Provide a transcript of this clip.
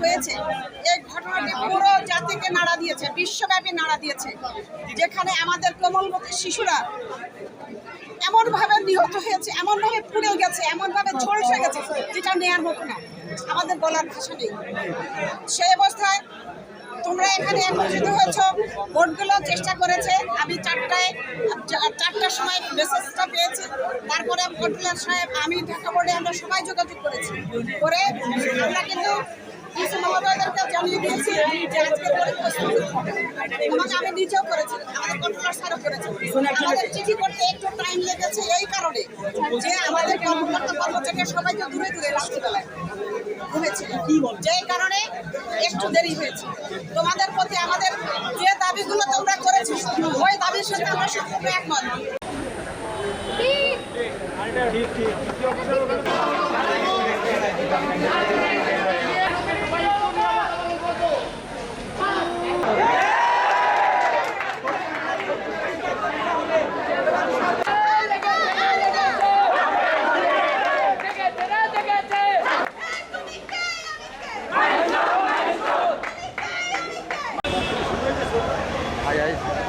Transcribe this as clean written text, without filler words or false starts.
হয়েছে, এই ঘটনাটি পুরো জাতিকে নাড়া দিয়েছে, বিশ্বব্যাপী নাড়া দিয়েছে, যেখানে আমাদের কোমলমতি শিশুরা এমনভাবে নিহত হয়েছে, এমনভাবে পুড়ে গেছে, এমনভাবে ঝলসে গেছে, যেটা নেওয়ার মতো না, আমাদের বলার ভাষা নেই। সেই অবস্থায় তোমরা এখানে একত্রিত হয়েছ, ভোটগুলো চেষ্টা করেছে। আমি চারটার সময় মেসেজটা পেয়েছি, তারপরে ভোটগুলোর সাহেব আমি ঢাকা বোর্ডে আমরা সবাই যোগাযোগ করেছি, করে আমরা কিন্তু কিছু মহোদয়দেরকে জানিয়ে দিয়েছি যে আজকের পরে প্রস্তুতি হবে, এবং আমি নিজেও করেছি, আমাদের কন্ট্রোলার স্যারও করেছে। আমাদের চিঠি করতে একটু টাইম লেগেছে এই কারণে যে আমাদের কর্মকর্তা কর্মচারীরা সবাই তো দূরে দূরে রাত্রিবেলায় ঘুমেছিল, যেই কারণে একটু দেরি হয়েছে। তোমাদের প্রতি আমাদের যে দাবিগুলো তোমরা করেছো ওই দাবির সাথে আমরা সম্পূর্ণ একমত। Aí.